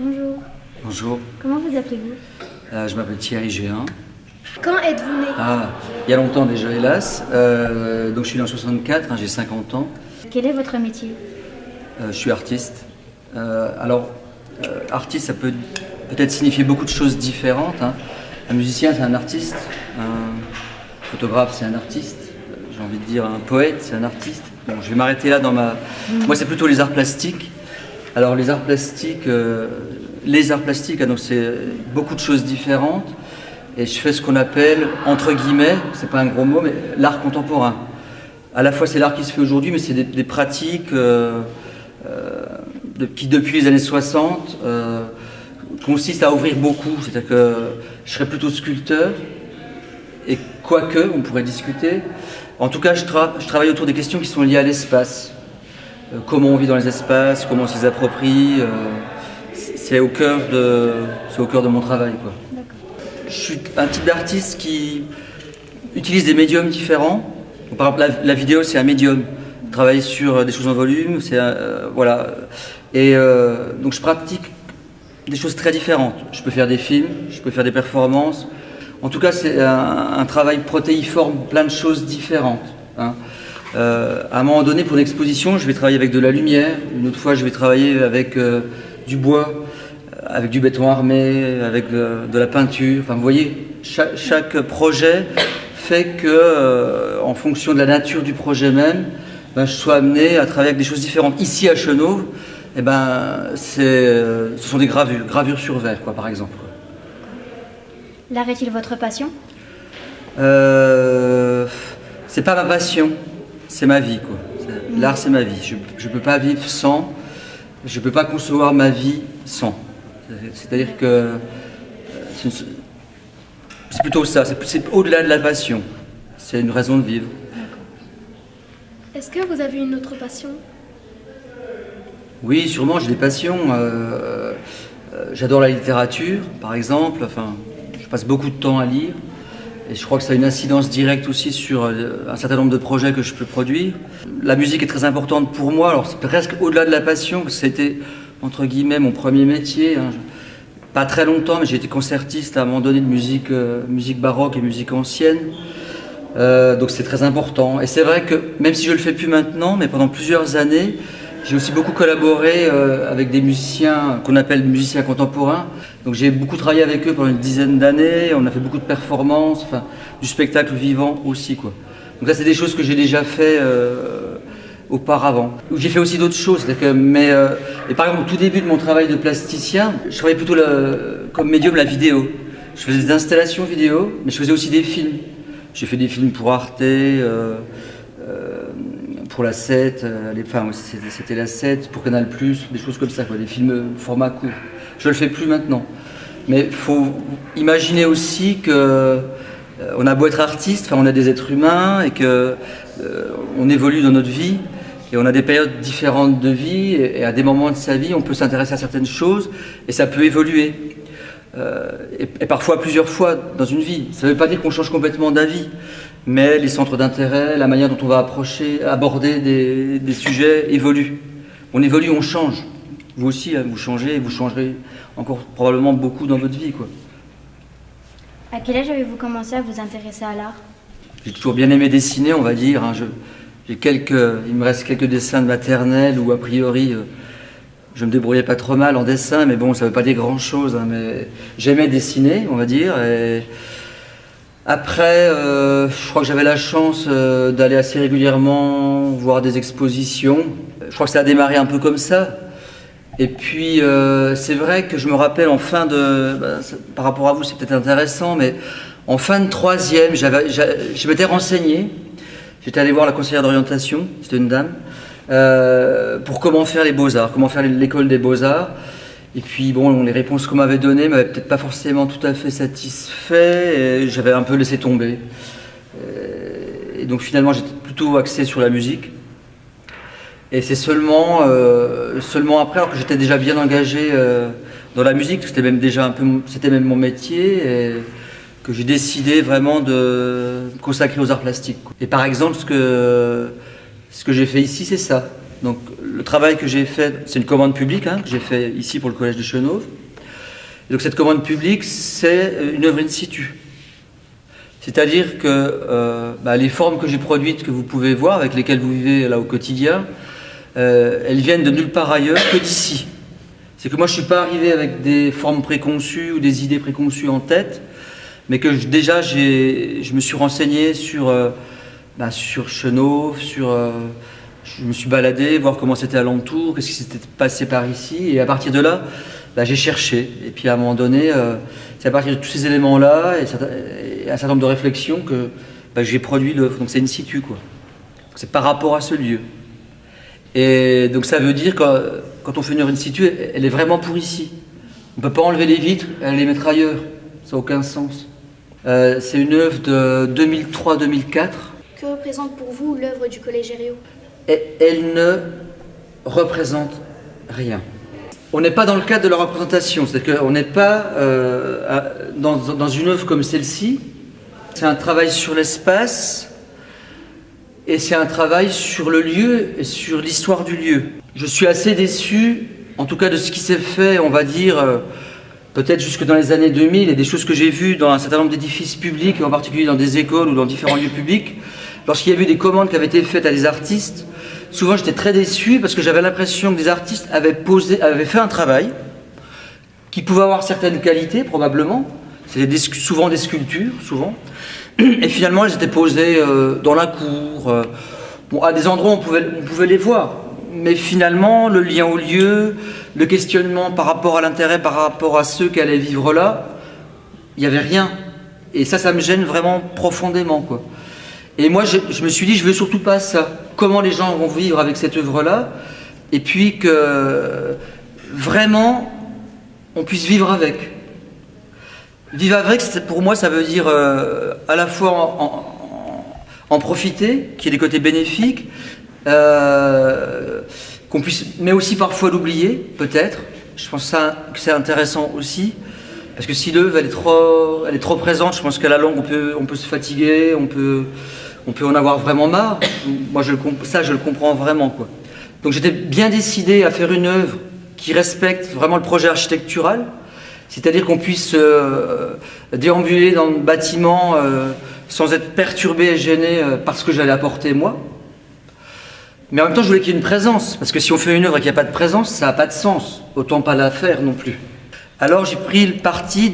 Bonjour. Bonjour, Comment vous appelez-vous? je m'appelle Thierry Géhin. Quand êtes-vous né? Il y a longtemps déjà, hélas. Donc je suis né en 64, j'ai 50 ans. Quel est votre métier? Je suis artiste. Artiste, ça peut peut-être signifier beaucoup de choses différentes. Un musicien, c'est un artiste. Un photographe, c'est un artiste. J'ai envie de dire un poète, c'est un artiste. Bon, je vais m'arrêter là dans ma... Moi, c'est plutôt les arts plastiques. Alors, les arts plastiques, donc c'est beaucoup de choses différentes. Et je fais ce qu'on appelle, entre guillemets, c'est pas un gros mot, mais l'art contemporain. À la fois, c'est l'art qui se fait aujourd'hui, mais c'est des pratiques qui, depuis les années 60, consistent à ouvrir beaucoup. C'est-à-dire que je serais plutôt sculpteur, et quoique, on pourrait discuter. En tout cas, je travaille autour des questions qui sont liées à l'espace. Comment on vit dans les espaces, comment on se les approprie. C'est au cœur de mon travail, quoi. Je suis un type d'artiste qui utilise des médiums différents. Donc, par exemple, la vidéo, c'est un médium. Travailler sur des choses en volume, voilà. Et donc, je pratique des choses très différentes. Je peux faire des films, je peux faire des performances. En tout cas, c'est un travail protéiforme, plein de choses différentes. À un moment donné, pour une exposition, je vais travailler avec de la lumière. Une autre fois, je vais travailler avec du bois, avec du béton armé, avec de la peinture. Enfin, vous voyez, chaque projet fait que, en fonction de la nature du projet même, je sois amené à travailler avec des choses différentes. Ici, à Chenôve, ce sont des gravures sur verre, quoi, par exemple. L'art est-il votre passion? C'est pas ma passion, c'est ma vie, quoi. L'art, c'est ma vie. Je peux pas vivre sans. Je peux pas concevoir ma vie sans. C'est-à-dire que c'est plutôt ça. C'est au-delà de la passion. C'est une raison de vivre. Est-ce que vous avez une autre passion? Oui, sûrement. J'ai des passions. J'adore la littérature, par exemple. Enfin, je passe beaucoup de temps à lire. Et je crois que ça a une incidence directe aussi sur un certain nombre de projets que je peux produire. La musique est très importante pour moi, alors c'est presque au-delà de la passion, que c'était, entre guillemets, mon premier métier. Pas très longtemps, mais j'ai été concertiste à un moment donné de musique baroque et musique ancienne. Donc c'est très important. Et c'est vrai que, même si je le fais plus maintenant, mais pendant plusieurs années, j'ai aussi beaucoup collaboré avec des musiciens qu'on appelle musiciens contemporains. Donc j'ai beaucoup travaillé avec eux pendant une dizaine d'années. On a fait beaucoup de performances, enfin, du spectacle vivant aussi, quoi. Donc là, c'est des choses que j'ai déjà fait auparavant. J'ai fait aussi d'autres choses. Et par exemple, au tout début de mon travail de plasticien, je travaillais plutôt comme médium la vidéo. Je faisais des installations vidéo, mais je faisais aussi des films. J'ai fait des films pour Arte, pour la 7, c'était la 7, pour Canal+, des choses comme ça, quoi, des films format court. Je ne le fais plus maintenant. Mais il faut imaginer aussi que on a beau être artiste, on a des êtres humains et que on évolue dans notre vie et on a des périodes différentes de vie et à des moments de sa vie, on peut s'intéresser à certaines choses et ça peut évoluer. Et parfois plusieurs fois dans une vie. Ça ne veut pas dire qu'on change complètement d'avis, mais les centres d'intérêt, la manière dont on va aborder des sujets évoluent. On évolue, on change. Vous aussi, vous changez et vous changerez encore probablement beaucoup dans votre vie, quoi. À quel âge avez-vous commencé à vous intéresser à l'art? J'ai toujours bien aimé dessiner, on va dire. Il me reste quelques dessins de maternelle où a priori je me débrouillais pas trop mal en dessin, mais bon, ça veut pas dire grand-chose. Mais j'aimais dessiner, on va dire. Et après, je crois que j'avais la chance d'aller assez régulièrement voir des expositions. Je crois que ça a démarré un peu comme ça. Et puis, c'est vrai que je me rappelle par rapport à vous, c'est peut-être intéressant, mais en fin de troisième, je m'étais renseigné. J'étais allé voir la conseillère d'orientation, c'était une dame, pour comment faire les beaux-arts, comment faire l'école des beaux-arts. Et puis, bon, les réponses qu'on m'avait données m'avaient peut-être pas forcément tout à fait satisfait, et j'avais un peu laissé tomber. Et donc, finalement, j'étais plutôt axé sur la musique. Et c'est seulement après, alors que j'étais déjà bien engagé dans la musique, c'était même mon métier, et que j'ai décidé vraiment de me consacrer aux arts plastiques. Et par exemple, ce que j'ai fait ici, c'est ça. Donc le travail que j'ai fait, c'est une commande publique que j'ai fait ici pour le collège de Chenauve. Et donc cette commande publique, c'est une œuvre in situ. C'est-à-dire que les formes que j'ai produites, que vous pouvez voir, avec lesquelles vous vivez là au quotidien, elles viennent de nulle part ailleurs que d'ici. C'est que moi je ne suis pas arrivé avec des formes préconçues ou des idées préconçues en tête, mais que déjà je me suis renseigné sur Chenauve, je me suis baladé, voir comment c'était alentour, qu'est-ce qui s'était passé par ici, et à partir de là, j'ai cherché. Et puis à un moment donné, c'est à partir de tous ces éléments-là et un certain nombre de réflexions que j'ai produit l'œuvre. Donc c'est in situ, quoi. C'est par rapport à ce lieu. Et donc ça veut dire que quand on fait une œuvre in situ, elle est vraiment pour ici. On ne peut pas enlever les vitres et les mettre ailleurs. Ça n'a aucun sens. C'est une œuvre de 2003-2004. Que représente pour vous l'œuvre du Collège Herriot ? Elle ne représente rien. On n'est pas dans le cadre de la représentation, c'est-à-dire qu'on n'est pas dans une œuvre comme celle-ci. C'est un travail sur l'espace et c'est un travail sur le lieu et sur l'histoire du lieu. Je suis assez déçu, en tout cas de ce qui s'est fait, on va dire, peut-être jusque dans les années 2000, et des choses que j'ai vues dans un certain nombre d'édifices publics, et en particulier dans des écoles ou dans différents lieux publics. Lorsqu'il y a eu des commandes qui avaient été faites à des artistes, souvent j'étais très déçu parce que j'avais l'impression que des artistes avaient fait un travail qui pouvait avoir certaines qualités probablement, c'était souvent des sculptures, et finalement elles étaient posées dans la cour, à des endroits où on pouvait les voir, mais finalement le lien au lieu, le questionnement par rapport à l'intérêt, par rapport à ceux qui allaient vivre là, il n'y avait rien, et ça me gêne vraiment profondément, quoi. Et moi, je me suis dit, je veux surtout pas ça. Comment les gens vont vivre avec cette œuvre-là, et puis que vraiment, on puisse vivre avec. Vivre avec, pour moi, ça veut dire à la fois en profiter, qu'il y ait des côtés bénéfiques, qu'on puisse, mais aussi parfois l'oublier, peut-être. Je pense que c'est intéressant aussi. Parce que si l'œuvre elle est trop présente, je pense qu'à la longue on peut se fatiguer, on peut en avoir vraiment marre. Moi je le comprends vraiment, quoi. Donc j'étais bien décidé à faire une œuvre qui respecte vraiment le projet architectural, c'est-à-dire qu'on puisse déambuler dans le bâtiment sans être perturbé et gêné par ce que j'allais apporter moi. Mais en même temps je voulais qu'il y ait une présence, parce que si on fait une œuvre et qu'il n'y a pas de présence, ça n'a pas de sens, autant pas la faire non plus. Alors j'ai pris le parti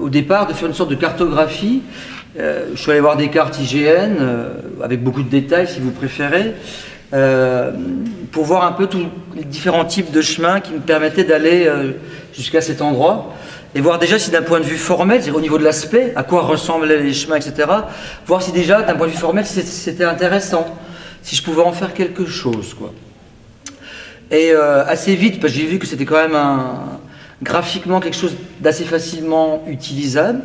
au départ de faire une sorte de cartographie. Je suis allé voir des cartes IGN, avec beaucoup de détails si vous préférez, pour voir un peu tous les différents types de chemins qui me permettaient d'aller jusqu'à cet endroit, et voir déjà si d'un point de vue formel, c'est-à-dire au niveau de l'aspect, à quoi ressemblaient les chemins, etc., voir si déjà d'un point de vue formel c'était intéressant, si je pouvais en faire quelque chose, quoi. Et assez vite, parce que j'ai vu que c'était quand même graphiquement quelque chose d'assez facilement utilisable.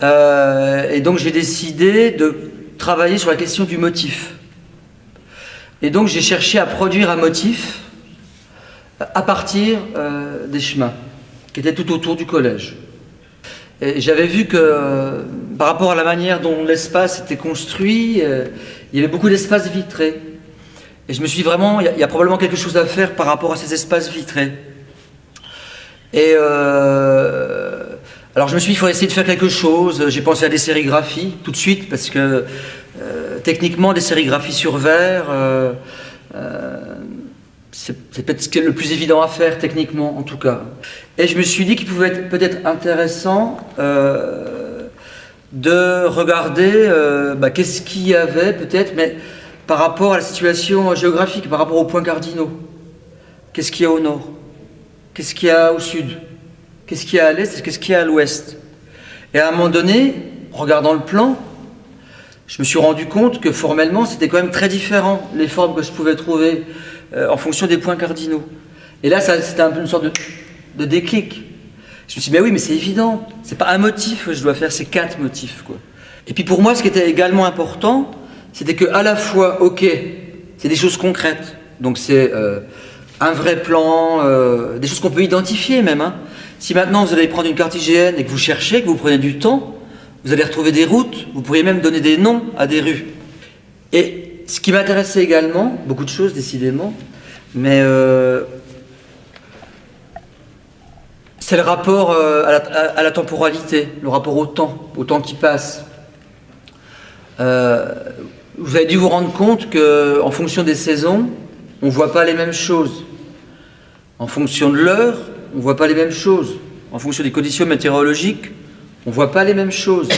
Et donc j'ai décidé de travailler sur la question du motif. Et donc j'ai cherché à produire un motif à partir des chemins qui étaient tout autour du collège. Et j'avais vu que par rapport à la manière dont l'espace était construit, il y avait beaucoup d'espaces vitrés. Et je me suis dit vraiment, il y a probablement quelque chose à faire par rapport à ces espaces vitrés. Et alors je me suis dit, il faut essayer de faire quelque chose. J'ai pensé à des sérigraphies tout de suite, parce que techniquement, des sérigraphies sur verre, c'est peut-être ce qui est le plus évident à faire, techniquement en tout cas. Et je me suis dit qu'il pouvait être peut-être intéressant de regarder qu'est-ce qu'il y avait peut-être, mais par rapport à la situation géographique, par rapport aux points cardinaux. Qu'est-ce qu'il y a au nord ? Qu'est-ce qu'il y a au sud ? Qu'est-ce qu'il y a à l'est et qu'est-ce qu'il y a à l'ouest ? Et à un moment donné, en regardant le plan, je me suis rendu compte que formellement, c'était quand même très différent, les formes que je pouvais trouver en fonction des points cardinaux. Et là, c'était un peu une sorte de déclic. Je me suis dit, mais oui, mais c'est évident, c'est pas un motif que je dois faire, c'est 4 motifs, quoi. Et puis pour moi, ce qui était également important, c'était que à la fois, ok, c'est des choses concrètes, donc c'est un vrai plan, des choses qu'on peut identifier même, hein. Si maintenant vous allez prendre une carte IGN et que vous cherchez, que vous prenez du temps, vous allez retrouver des routes, vous pourriez même donner des noms à des rues. Et ce qui m'intéressait également, beaucoup de choses décidément, mais c'est le rapport à la temporalité, le rapport au temps qui passe. Vous avez dû vous rendre compte qu'en fonction des saisons, on ne voit pas les mêmes choses. En fonction de l'heure, on ne voit pas les mêmes choses. En fonction des conditions météorologiques, on ne voit pas les mêmes choses.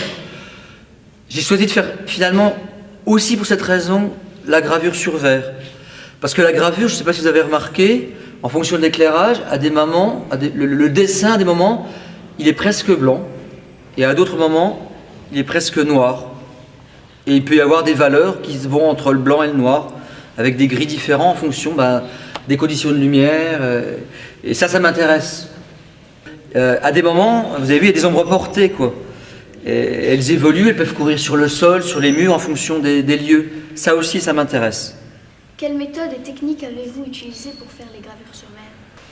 J'ai choisi de faire finalement, aussi pour cette raison, la gravure sur verre. Parce que la gravure, je ne sais pas si vous avez remarqué, en fonction de l'éclairage, à des moments, le dessin à des moments, il est presque blanc, et à d'autres moments, il est presque noir. Et il peut y avoir des valeurs qui vont entre le blanc et le noir, avec des gris différents en fonction des conditions de lumière. Et ça m'intéresse. À des moments, vous avez vu, il y a des ombres portées, quoi. Et elles évoluent, elles peuvent courir sur le sol, sur les murs, en fonction des lieux. Ça aussi, ça m'intéresse. Quelle méthode et technique avez-vous utilisée pour faire les gravures sur verre?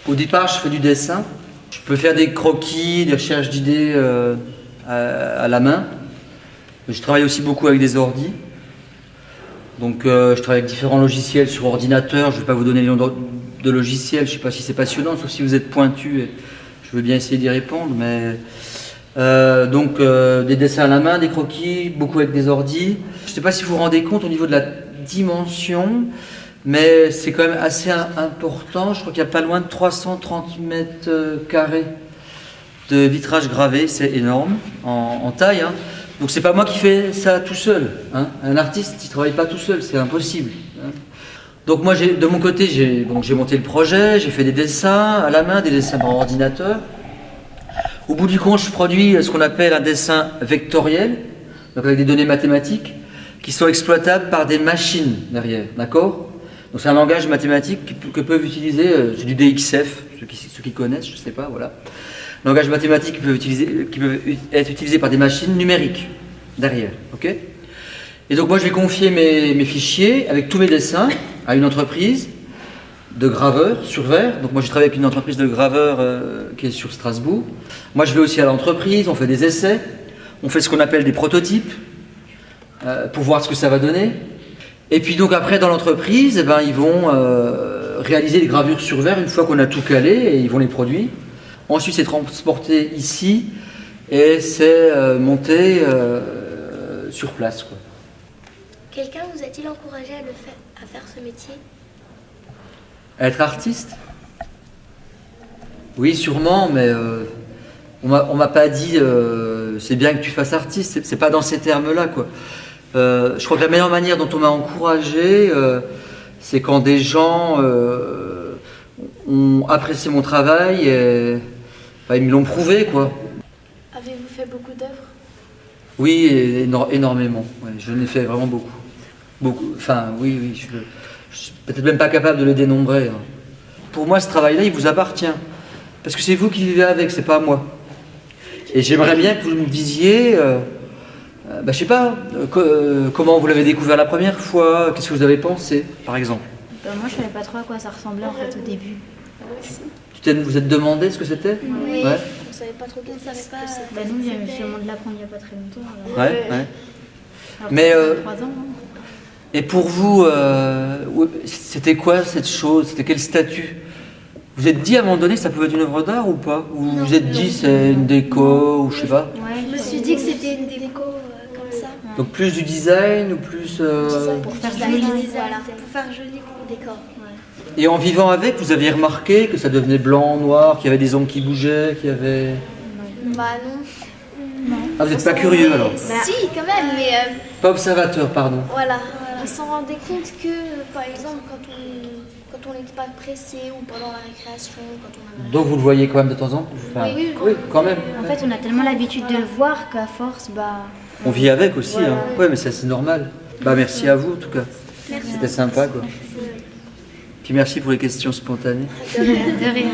Au départ, je fais du dessin. Je peux faire des croquis, des recherches d'idées à la main. Je travaille aussi beaucoup avec des ordis. Donc je travaille avec différents logiciels sur ordinateur. Je ne vais pas vous donner les noms de logiciels. Je ne sais pas si c'est passionnant, sauf si vous êtes pointu. Et je veux bien essayer d'y répondre. Mais des dessins à la main, des croquis, beaucoup avec des ordis. Je ne sais pas si vous vous rendez compte au niveau de la dimension, mais c'est quand même assez important. Je crois qu'il y a pas loin de 330 mètres carrés de vitrage gravé. C'est énorme en taille, hein. Donc c'est pas moi qui fais ça tout seul, hein. Un artiste, il travaille pas tout seul, c'est impossible, hein. Donc moi, de mon côté, j'ai monté le projet, j'ai fait des dessins à la main, des dessins par ordinateur. Au bout du compte, je produis ce qu'on appelle un dessin vectoriel, donc avec des données mathématiques, qui sont exploitables par des machines derrière, d'accord? Donc c'est un langage mathématique que peuvent utiliser, c'est du DXF, ceux qui connaissent, je sais pas, voilà. Langage mathématique qui peut être utilisé par des machines numériques derrière, ok? Et donc moi je vais confier mes fichiers avec tous mes dessins à une entreprise de graveurs sur verre. Donc moi je travaille avec une entreprise de graveurs qui est sur Strasbourg. Moi je vais aussi à l'entreprise, on fait des essais, on fait ce qu'on appelle des prototypes pour voir ce que ça va donner. Et puis donc après dans l'entreprise, ils vont réaliser des gravures sur verre une fois qu'on a tout calé et ils vont les produire. Ensuite, c'est transporté ici et c'est monté sur place, quoi. Quelqu'un vous a-t-il encouragé à faire ce métier? Être artiste? Oui, sûrement, mais on m'a pas dit c'est bien que tu fasses artiste. C'est pas dans ces termes-là, quoi. Je crois que la meilleure manière dont on m'a encouragé, c'est quand des gens ont apprécié mon travail et ils me l'ont prouvé, quoi. Avez-vous fait beaucoup d'œuvres? Oui, énormément. Ouais, je l'ai fait vraiment beaucoup. Beaucoup. Enfin, oui, je suis peut-être même pas capable de le dénombrer, hein. Pour moi, ce travail-là, il vous appartient. Parce que c'est vous qui vivez avec, c'est pas moi. Et j'aimerais bien que vous me disiez, je sais pas, comment vous l'avez découvert la première fois, qu'est-ce que vous avez pensé, par exemple. Moi, je savais pas trop à quoi ça ressemblait en fait au début. Moi aussi. Vous êtes demandé ce que c'était? Oui, Ouais. on savait pas trop qu'est-ce que c'était. Nous, j'ai eu sûrement de l'apprendre il y a pas très longtemps. Ouais. Alors, Mais 3 ans. Hein. et pour vous, c'était quoi cette chose? C'était quel statut? Vous êtes dit à un moment donné que ça pouvait être une œuvre d'art ou pas? Ou vous vous êtes dit c'est une déco ou je sais pas? Ouais, Je me suis dit que c'était une déco comme ça. Donc plus du design ou plus... Pour faire Joli joli. design, pour faire joli décor. Et en vivant avec, vous aviez remarqué que ça devenait blanc, noir, qu'il y avait des ombres qui bougeaient, qu'il y avait... Bah non. Ah, vous n'êtes pas curieux alors? Si, quand même, mais Pas observateur, pardon. voilà. On s'en rendait compte que, par exemple, quand on n'était pas pressé ou pendant la récréation, quand on avait... Donc vous le voyez quand même de temps en temps? Enfin, Oui, oui, quand même. En fait, on a tellement l'habitude de le voir qu'à force, On vit avec aussi, Voilà. hein. Ouais, mais ça c'est normal. Merci à vous en tout cas. Merci. C'était sympa, quoi. Puis merci pour les questions spontanées. de rien.